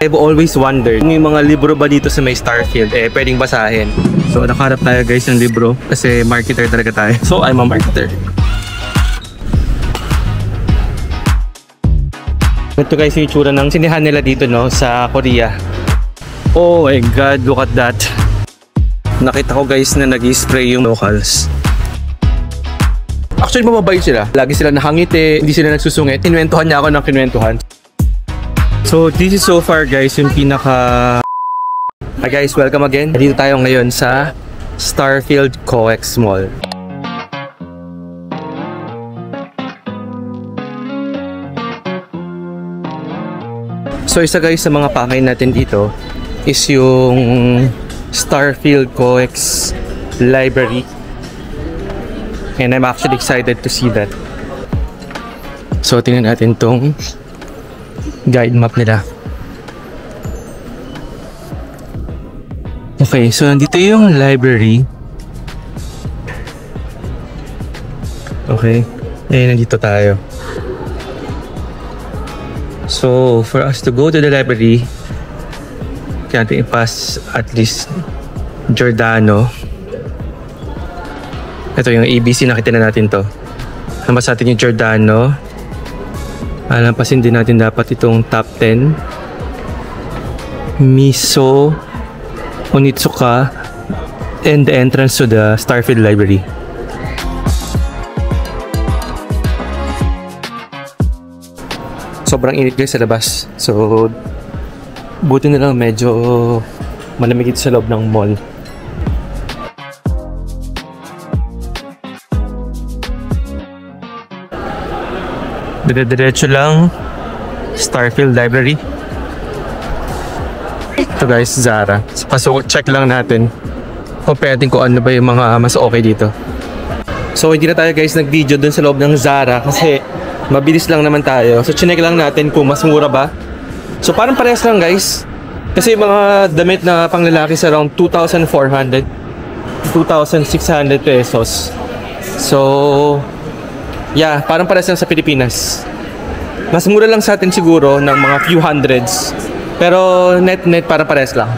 I've always wondered kung yung mga libro ba dito sa may Starfield pwedeng basahin. So nakaharap tayo guys ng libro kasi marketer talaga tayo. So I'm a marketer. Ito guys yung itsura ng sinihan nila dito sa Korea. Oh my god, look at that. Nakita ko guys na nag-spray yung locals. Actually mababait sila. Lagi sila nakangiti, hindi sila nagsusungit. Kinwentuhan niya ako ng kinwentuhan. So this is so far guys yung pinaka... Hi guys, welcome again. Dito tayo ngayon sa Starfield COEX Mall. So isa guys sa mga pakay natin dito is yung Starfield COEX Library. And I'm actually excited to see that. So tingnan natin tong guide map nila. Okay, so nandito yung library. Okay, nandito tayo. So for us to go to the library, kaya natin i-pass at least Giordano. Ito yung ABC, nakita na natin to. Nampas natin yung Giordano. Alampasin din natin dapat itong top 10. Miso, Onitsuka, and the entrance to the Starfield Library. Sobrang init guys sa labas. So, buti na lang medyo malamig ito sa loob ng mall. Dire-diretso lang Starfield Library. Ito guys, Zara. So check lang natin kung ano ba yung mga mas okay dito. So hindi na tayo guys nag-video dun sa loob ng Zara kasi mabilis lang naman tayo. So chinek lang natin kung mas mura ba. So parang parehas lang guys. Kasi yung mga damit na panglalaki sa around 2,400 2,600 pesos. So yeah, parang parehas lang sa Pilipinas. Mas mura lang sa atin siguro ng mga few hundreds. Pero net parang parehas lang.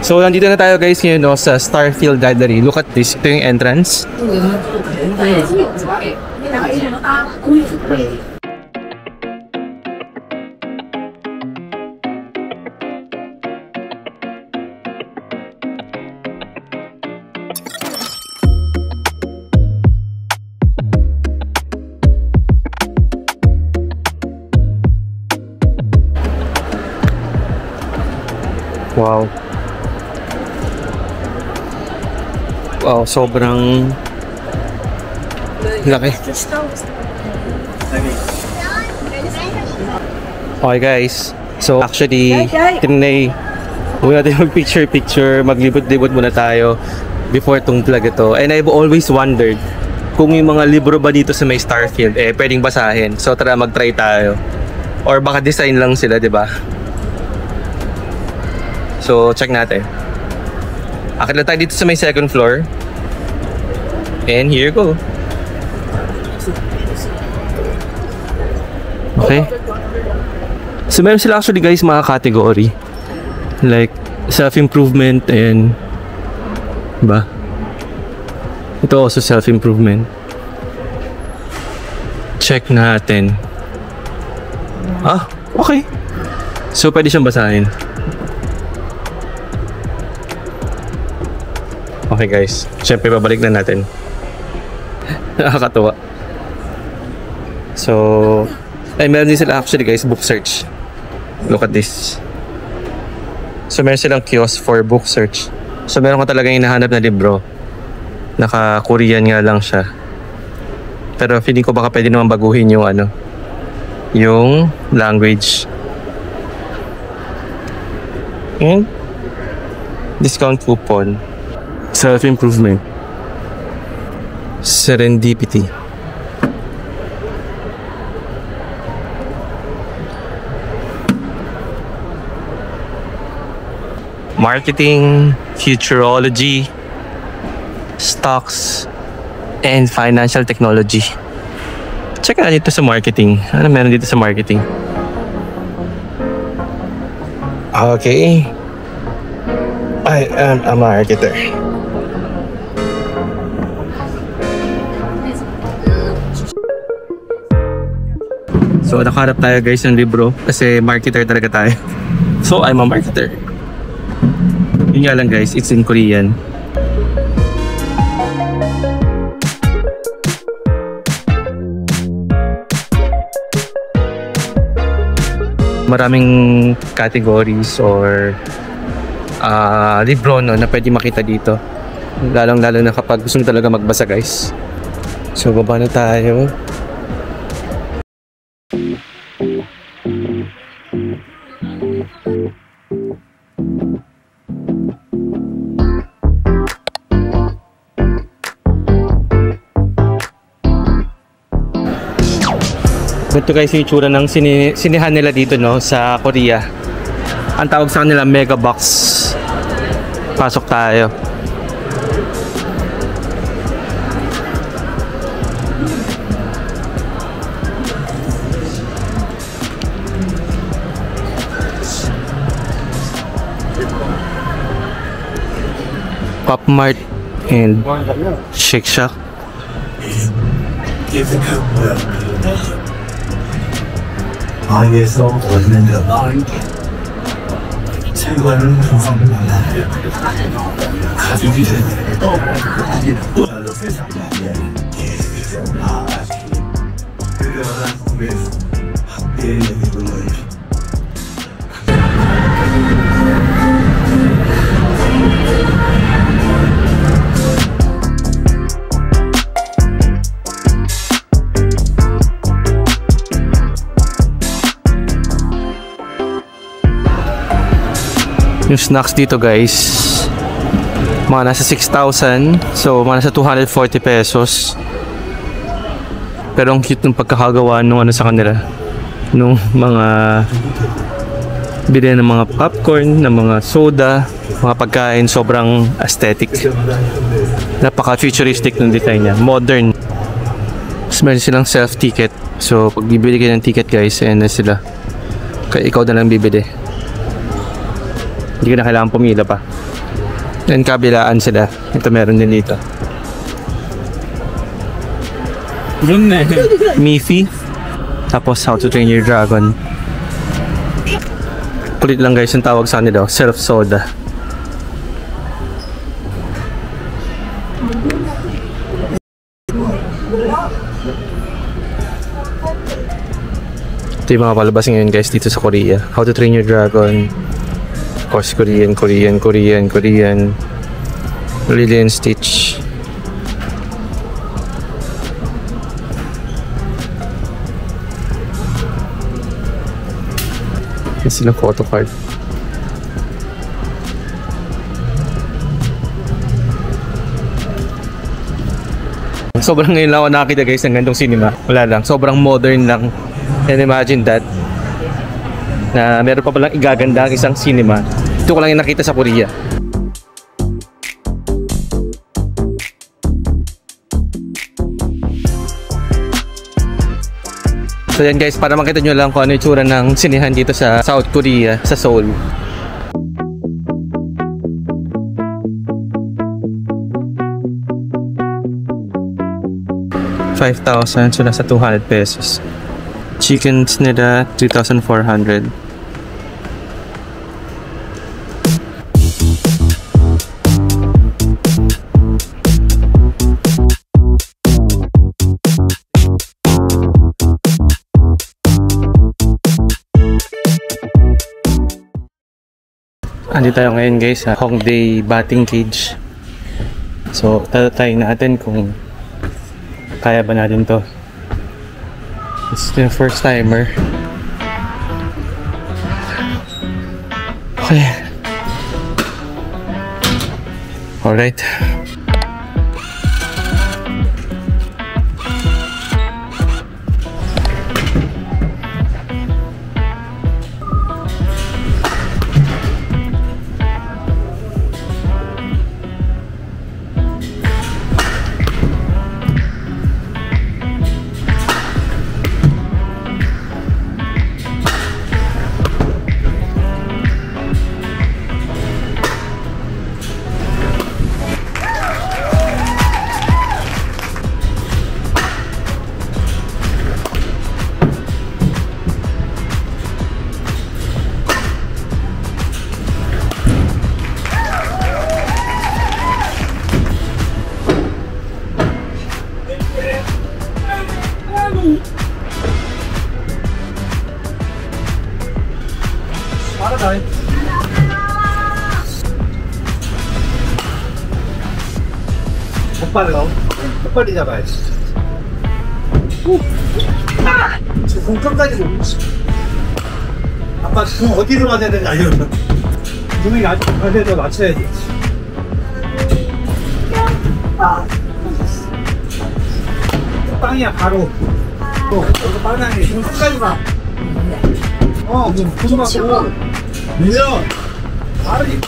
So nandito na tayo guys ngayon sa Starfield Library. Look at this. Ito yung entrance. Wow. Wow, sobrang laki. Okay guys, so actually tinay muna natin mag-picture, maglibot-libot muna tayo before tong vlog ito. And I've always wondered kung yung mga libro ba dito sa may Starfield pwedeng basahin. So tara mag-try tayo. Or baka design lang sila, 'di ba? So, check natin. Akit na tayo dito sa may second floor. And here you go. Okay. So, meron sila actually guys mga category. Like, self-improvement and... Diba? Ito also self-improvement. Check natin. Ah, okay. So, pwede siyang basahin. Okay guys, syempre babalik na natin. Nakakatuwa. So, meron din sila actually guys, book search. Look at this. So, meron silang kiosk for book search. So, meron ka talagang hinahanap na libro. Naka-Korean nga lang siya. Pero feeling ko baka pwede naman baguhin yung yung language. And discount coupon. Self-improvement. Serendipity. Marketing, futurology, stocks, and financial technology. Check na dito sa marketing. Ano meron dito sa marketing? Okay. I am a marketer. So nakaharap tayo guys ng libro kasi marketer talaga tayo. So I'm a marketer. Yun nga lang guys, it's in Korean. Maraming categories or libro no, na pwede makita dito. Lalong-lalo na kapag gusto talaga magbasa guys. So baba na tayo. Ito guys yung itsura ng sinihan nila dito no sa Korea. Ang tawag sa kanila Mega Box. Pasok tayo. Pop Mart and Shake Shack. 아이에서 얻는 말 생활은 구성하는 가족이 되는 세상에 그러한 꿈에서 함께 이루어질 Yung snacks dito guys, mga nasa 6,000. So mga nasa 240 pesos. Pero ang cute ng pagkakagawa nung ano sa kanila, nung mga bili ng mga popcorn, ng mga soda, mga pagkain. Sobrang aesthetic, napaka futuristic ng design niya, modern. Tapos meron silang self ticket. So pag bibili kayo ng ticket guys, ayan na sila, kaya ikaw na lang bibili. Hindi ka na kailangan pumila pa. Then kabilaan sila. Ito meron din dito. Miffy. Tapos How to Train Your Dragon. Kulit lang guys yung tawag sa kanila. Self soda. Ito yung mga palabas ngayon guys dito sa Korea. How to Train Your Dragon. Of course, Korean. Lilo and Stitch. Yan silang photo card. Sobrang ngayon lang ako nakakita guys ng gandong cinema. Wala lang. Sobrang modern lang. And imagine that. Na meron pa palang igaganda ang isang cinema. Ito ko lang yung nakita sa Korea. So yan guys, para makita nyo lang kung ano yung tsura ng sinihan dito sa South Korea, sa Seoul. $5,000, so nasa 200 pesos. Chickens nila 3,400. Andito tayo ngayon guys sa Hongdae batting cage. So tatatry natin kung kaya ba natin to. It's the first timer. Okay. Alright. Para tayo. 빨리 잡아야지. 지금 공간까지 오고 있어. 아빠 공 어디로 맞아야 되는지 알려줘. 분명히 아직까지 맞춰야지. 빵이야 바로. 여기 빵이야. 지금 끝까지 가. 무슨 맛이고? 밀려. 바로 이.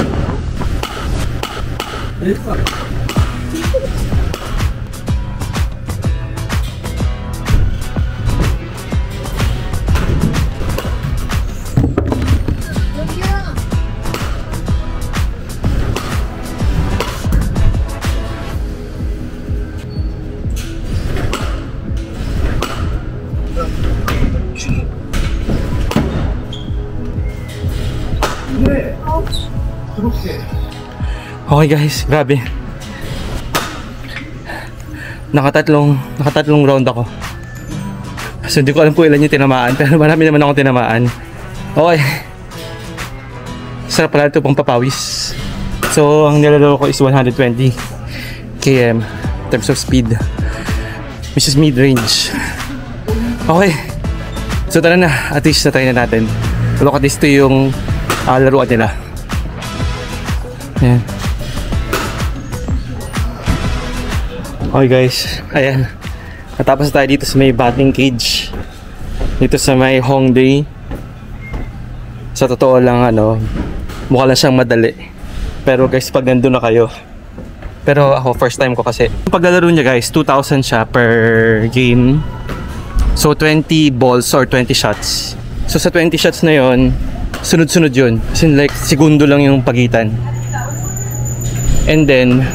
Okay guys, grabe. Nakatatlong round ako. So hindi ko alam po ilan yung tinamaan, pero marami naman akong tinamaan. Okay. Sarap pala ito pang papawis. So ang nilalaro ko is 120 km in terms of speed, which is mid-range. Okay. So tara na, at least na-try na natin. Look at this, ito yung laruan nila. Ayan. Okay guys, ayan. Natapos na tayo dito sa may batting cage. Dito sa may Hongdae. Sa totoo lang mukha lang siyang madali. Pero guys, pag nandun na kayo. Pero ako, first time ko kasi. Yung paglalaro niya guys, 2,000 siya per game. So 20 balls or 20 shots. So sa 20 shots na yon, sunod-sunod yun. As in like, segundo lang yung pagitan. And then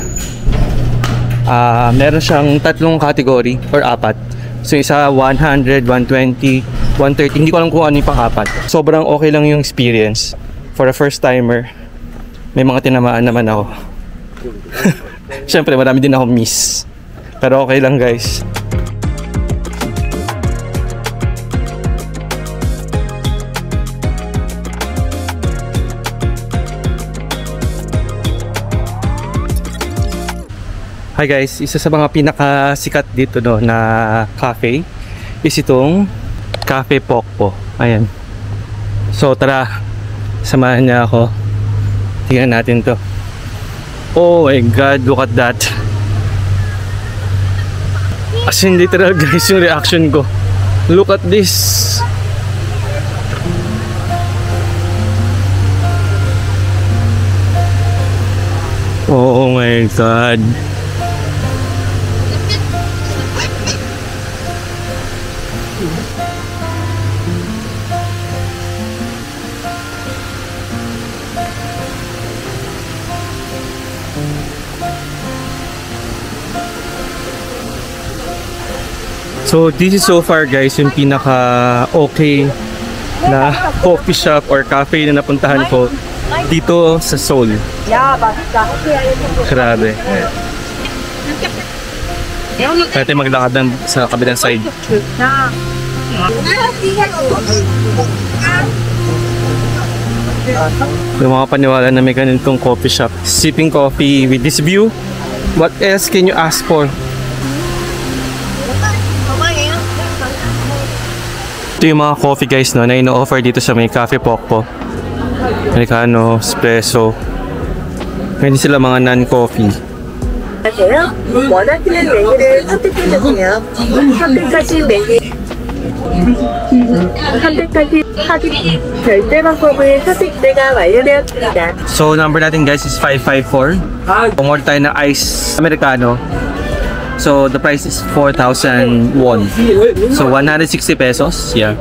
meron siyang tatlong category or apat. So isa 100, 120, 130. Hindi ko alam kung ano yung pang-apat. Sobrang okay lang yung experience. For a first timer, may mga tinamaan naman ako. Siyempre marami din ako miss. Pero okay lang guys. Hi guys, isa sa mga pinakasikat dito na cafe is itong Cafe Pokpo. Ayan. So tara, samahan niya ako. Tingnan natin to. Oh my god, look at that. As in literal guys yung reaction ko. Look at this. Oh my god. So this is so far guys yung pinaka okay na coffee shop or cafe na napuntahan ko dito sa Seoul. Grabe. Pwede maglakad sa kabilang side. Yung mga paniwala na may ganitong coffee shop. Sipping coffee with this view. What else can you ask for? Ito yung mga coffee guys na ino-offer dito sa may Cafe Pokpo. Americano, espresso. Pwede sila mga non-coffee. 원하시는 메뉴를 선택해주세요. 선택하신 메뉴 결제 방법은 선택제가 완료되었습니다. So number natin guys is 554. Pang-order tayo ng ice Americano. So the price is 4,000 won. So 160 pesos. Yeah.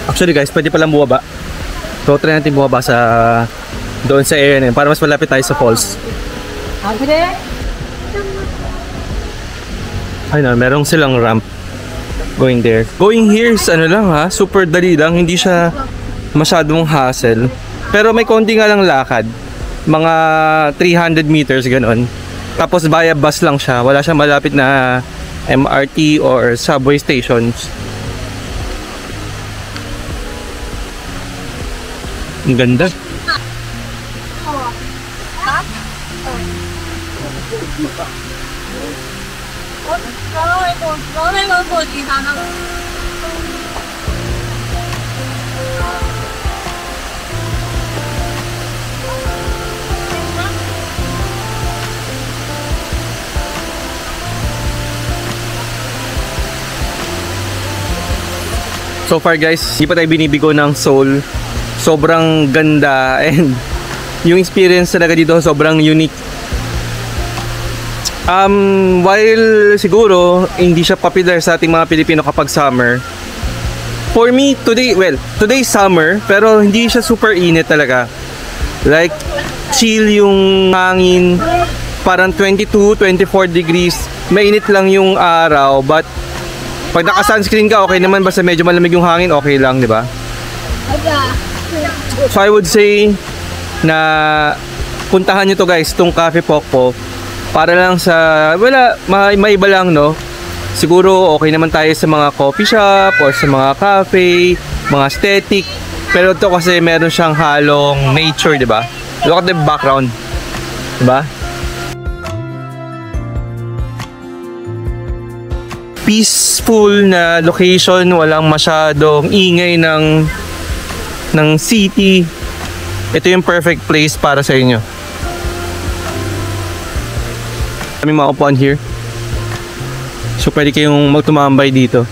Actually guys, pwede palang bumaba. So try natin bumaba sa doon sa area na yun para mas malapit tayo sa falls. Ay na, merong silang ramp going there. Going here is ano lang ha, super dali lang, hindi siya masyadong hassle. Pero may konti nga lang lakad. Mga 300 meters ganon. Tapos via bus lang siya. Wala siyang malapit na MRT or subway stations. Ang ganda. So far guys, di pa tayo binibigo ng Seoul. Sobrang ganda and yung experience talaga dito sobrang unique. While siguro hindi siya popular sa ating mga Pilipino kapag summer, for me today's summer pero hindi siya super init talaga. Like chill yung hangin, parang 22-24 degrees. Mainit lang yung araw but pag naka-sunscreen ka, okay naman. Basta medyo malamig yung hangin, okay lang, di ba? So I would say na puntahan nyo to guys, tong Cafe Pokpok. Para lang sa, may iba lang, no? Siguro okay naman tayo sa mga coffee shop or sa mga cafe, mga aesthetic. Pero to kasi meron siyang halong nature, di ba? Look at the background, di ba? Peaceful na location, walang masyadong ingay ng city. Ito yung perfect place para sa inyo. Kami mga upuan here. So pwede kayong magtumambay dito.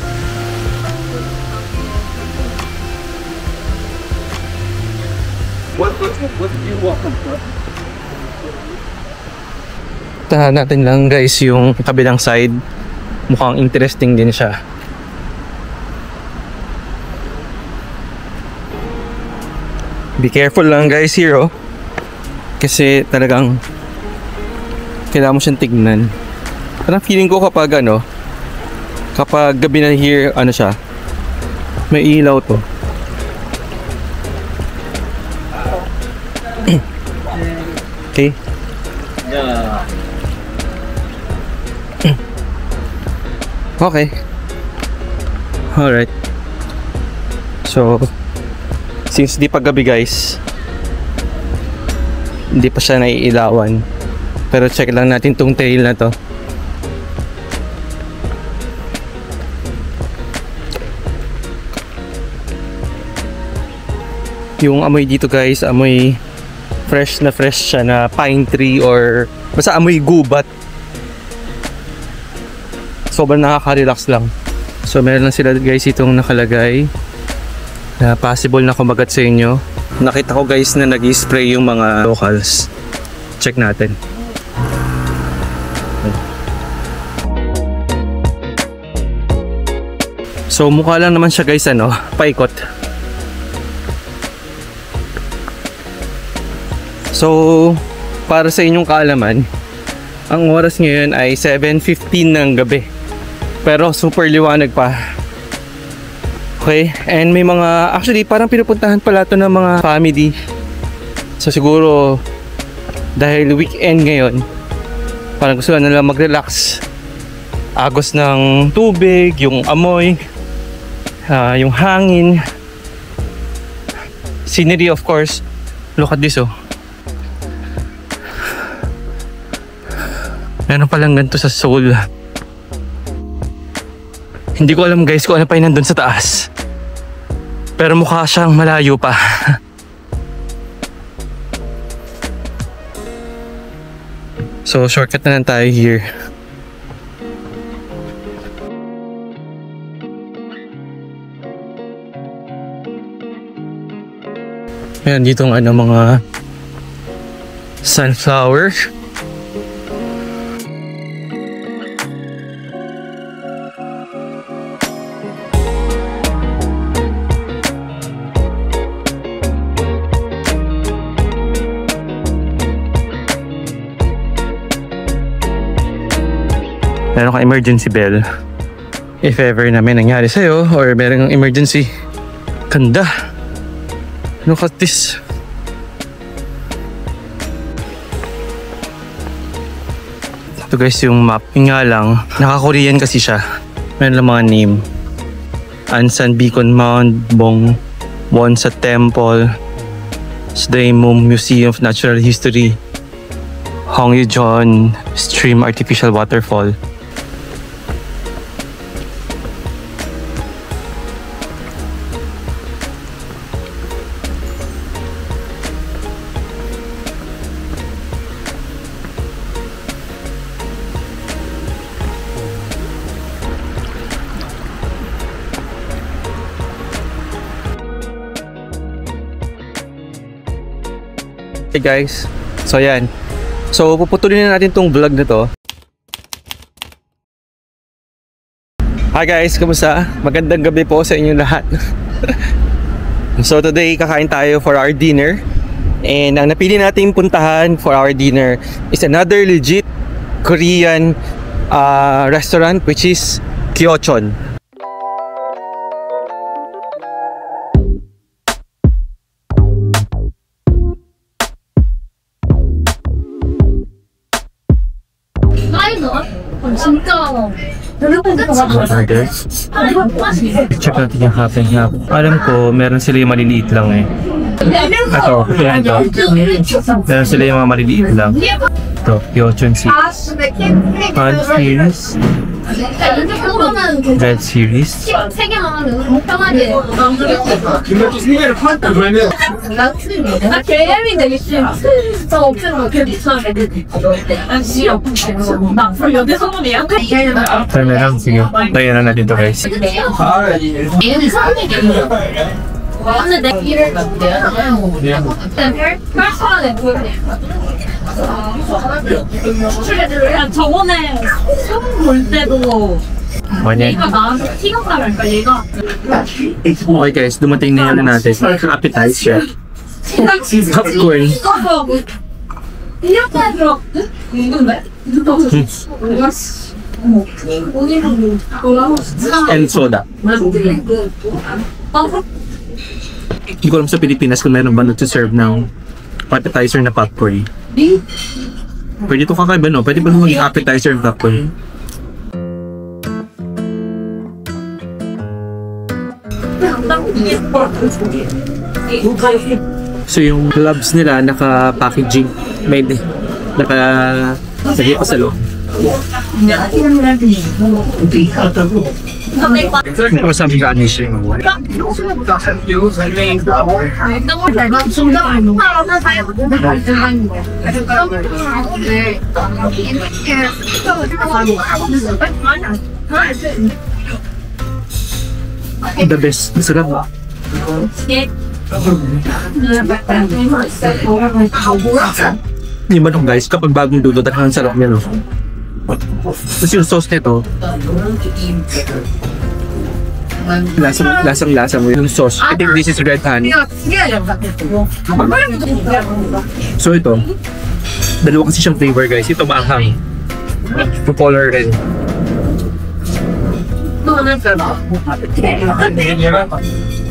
Tahan natin lang guys yung kabilang side. Mukhang interesting din siya. Be careful lang guys here, oh. Kasi talagang kailangan mo siyang tignan. Parang feeling ko kapag kapag gabi na here, siya, may ilaw to. Okay. Okay. Alright. So, since di pa gabi guys, hindi pa siya naiilawan. Pero check lang natin tong trail na to. Yung amoy dito guys, amoy fresh siya na pine tree or basta amoy gubat. Sobrang nakaka-relax lang. So meron lang sila guys itong nakalagay na possible na kumagat sa inyo. Nakita ko guys na nag-spray yung mga locals. Check natin. So mukha lang naman siya guys paikot. So para sa inyong kaalaman, ang oras ngayon ay 7:15 ng gabi. Pero super liwanag pa. Okay, and may mga, actually parang pinupuntahan pala ito ng mga family. So siguro dahil weekend ngayon, parang gusto na lang mag-relax. Agos ng tubig, yung amoy, yung hangin, scenery of course. Look at this, oh. Meron palang ganito sa Seoul. Hindi ko alam guys kung ano pa yun nandun sa taas. Pero mukha siyang malayo pa. So shortcut na lang tayo here. Ayan dito ang mga sunflower. Meron kang emergency bell if ever na may nangyari sa'yo or merong emergency. Ganda. Look at this. Ito guys yung map. Yung nga lang, naka-Korean kasi siya. Meron lang mga name. Ansan Beacon Mound, Bong, Wonsa Temple, Sdaimum Museum of Natural History, Hongyejeon Stream Artificial Waterfall. Hey guys, so yan. So puputulin na natin tong vlog na to. Hi guys, kamusta? Magandang gabi po sa inyong lahat. So today kakain tayo for our dinner. And ang napili natin puntahan for our dinner is another legit Korean restaurant which is Kyochon. Check natin yung half and half. Alam ko, meron sila yung maliliit lang eh. Ito, yan ito. Meron sila yung mga maliliit lang. Ito, Kyochon series. Pan series. Red series. Tayo na lang, sige. Tayo na natin ito guys. 저번에 처음 볼 때도 Manya. 얘가 나한테 티가 나니까 얘가 Okay guys, dumating na yun natin. Appetizer. Popcorn. 이렇게 들었거든? 누군데? And soda. Hindi ko alam sa Pilipinas kung meron ba nag-serve ng appetizer na popcorn. Pwede ito kakaiba no? Pwede ba maging appetizer ng popcorn? So yung gloves nila naka-packaging. May naka-sagay pa sa loob. Ano sabi ka ni siya? The best. Masarap ba? Yung manok guys, kapag bagong luto, talagang sarap niya no? Tapos yung sauce nito, lasang-lasa mo yung sauce. I think this is red honey. So ito, dalawa kasi siyang flavor guys. Ito maanghang. Yung color red.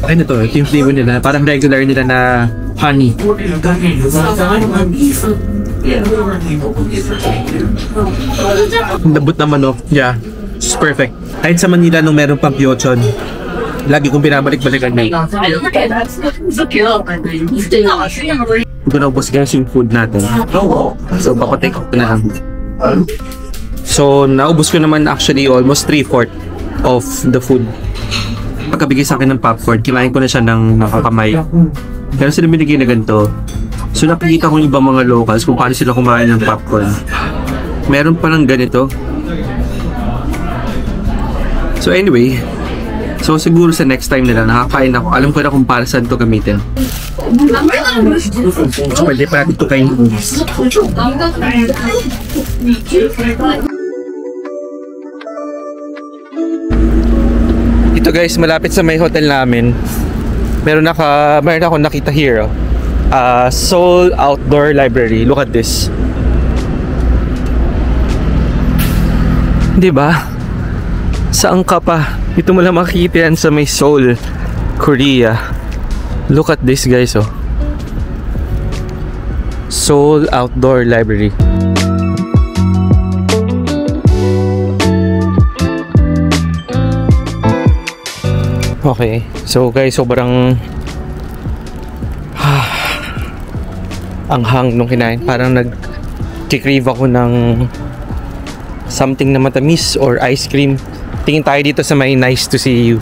Ay na to, ito yung flavor nila. Parang regular nila na honey. Ang labot na manok. Yeah, it's perfect. Kahit sa Manila nung meron pang Kyochon, lagi kong binabalik-balikan na. Hindi ko naubos guys yung food natin. So papatake ko na lang. So naubos ko naman actually almost 3/4 of the food. Pagkabigay sa akin ng popcorn, kinain ko na siya ng nakakamay. Pero sila binigay na ganito. So nakikita ko yung ibang mga locals kung paano sila kumain ng popcorn. Meron palang ganito. So anyway, so siguro sa next time nila nakakain ako. Alam ko na kung para saan to gamitin. So pwede pa natin ito kain. Ito guys, malapit sa may hotel namin. Meron akong nakita here. Seoul Outdoor Library. Look at this. Diba? Saan ka pa? Dito mo lang makikita yan sa may Seoul, Korea. Look at this guys, oh. Seoul Outdoor Library. Okay, so guys, sobrang anghang nung kinain. Parang nag-crave ako ng something na matamis or ice cream. Tingin tayo dito sa may Nice to See You.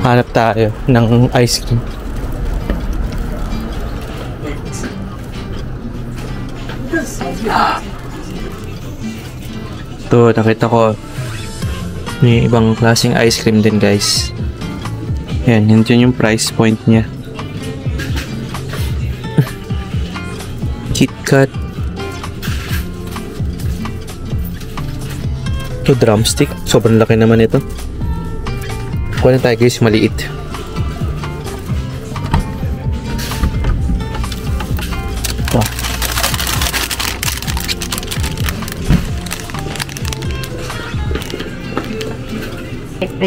Hanap tayo ng ice cream. Ito, nakita ko may ibang klaseng ice cream din guys. Yan, yun yung price point niya. KitKat. Ito, drumstick. Sobrang laki naman ito. Kuha na tayo guys, maliit. Ito.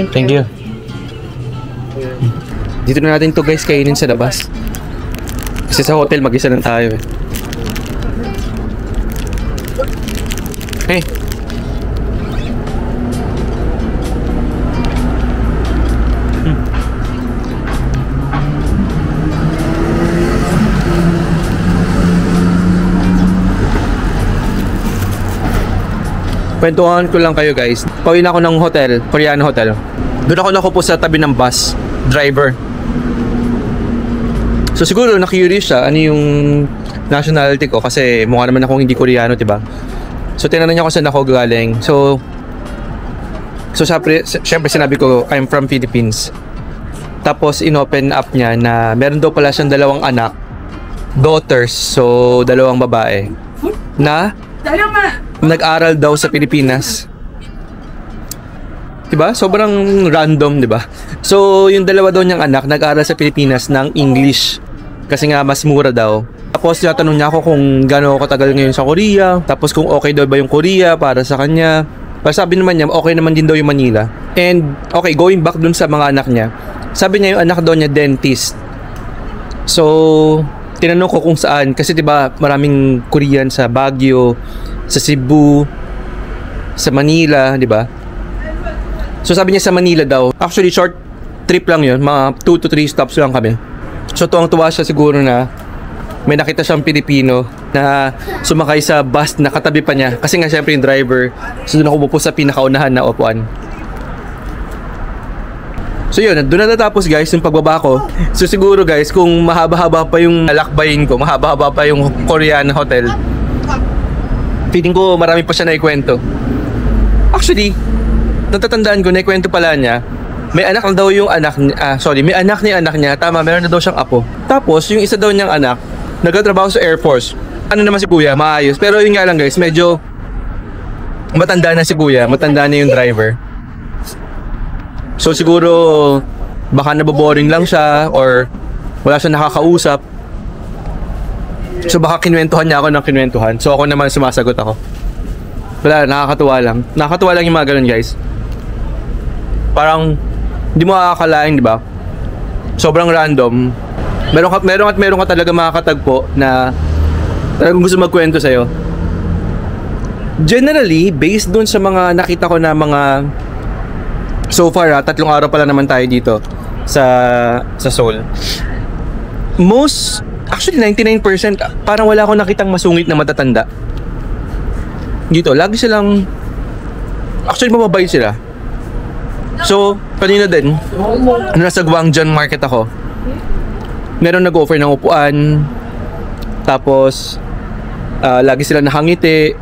Thank you. Dito na natin to guys, kainin sa labas. Kasi sa hotel mag-isa lang tayo eh. Hey. Kwentuhan ko lang kayo guys. Pauwi na ako ng hotel, Korean hotel. Doon ako nakupo sa tabi ng bus driver. So siguro na-curious siya ano yung nationality ko kasi mukha naman akong hindi Koreano, diba? So tinanong niya kung saan ako galing. So syempre sinabi ko I'm from Philippines. Tapos inopen up niya na meron daw pala siyang dalawang anak, daughters, so dalawang babae na nag-aral daw sa Pilipinas. Diba? Sobrang random, diba? So, yung dalawa daw niyang anak nag-aral sa Pilipinas ng English kasi nga mas mura daw. Tapos tinatanong niya ako kung gaano ako katagal ngayon sa Korea, tapos kung okay daw ba yung Korea para sa kanya. Pero sabi naman niya, okay naman din daw yung Manila. And, okay, going back dun sa mga anak niya, sabi niya yung anak daw niya dentist. So, tinanong ko kung saan, kasi diba maraming Korean sa Baguio, sa Cebu, sa Manila, diba? So sabi niya sa Manila daw. Actually short trip lang yun, mga 2 to 3 stops lang kami. So tuwang-tuwa siya siguro na may nakita siyang Pilipino na sumakay sa bus na katabi pa niya. Kasi nga syempre yung driver, so doon ako umupo sa pinakaunahan na upuan. So yun, doon na natapos guys yung pagbaba ko. So siguro guys, kung mahaba-haba pa yung lakbayin ko, mahaba-haba pa yung Korean hotel, feeling ko marami pa siya na ikwento. Actually, natatandaan ko na ikwento pala niya, may anak na daw yung anak may anak ni anak niya, tama, meron na daw siyang apo. Tapos, yung isa daw niyang anak, nagtatrabaho sa Air Force. Ano naman si kuya, maayos. Pero yun nga lang guys, medyo matanda na si kuya, matanda na yung driver. So siguro, baka naboboring lang siya or wala siyang nakakausap. So baka kinwentuhan niya ako ng kinwentuhan. So ako naman sumasagot ako. Wala, nakakatuwa lang. Nakakatuwa lang yung mga ganun guys. Parang hindi mo akakalain, di ba? Sobrang random. Meron ka talaga makakatagpo na talagang gusto magkwento sa'yo. Generally, based dun sa mga nakita ko na mga so far, 3 araw pala naman tayo dito sa Seoul. Actually 99% parang wala akong nakitang masungit na matatanda. Dito, lagi silang actually mababait sila. So, kanina din, nasa Gwangjang Market ako. Meron nag-offer ng upuan. Tapos, lagi sila nakangiti.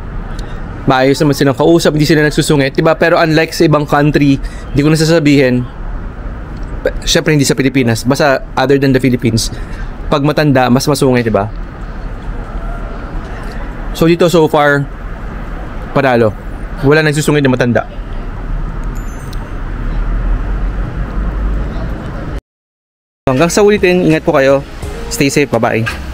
Maayos naman silang kausap, hindi sila nagsusungit. Diba? Pero unlike sa ibang country, hindi ko nasasabihin, syempre hindi sa Pilipinas, basta other than the Philippines, pag matanda, mas masungit, diba? So, dito so far, panalo. Wala nagsusungit na matanda. Hanggang sa ulitin, ingat po kayo. Stay safe, bye-bye.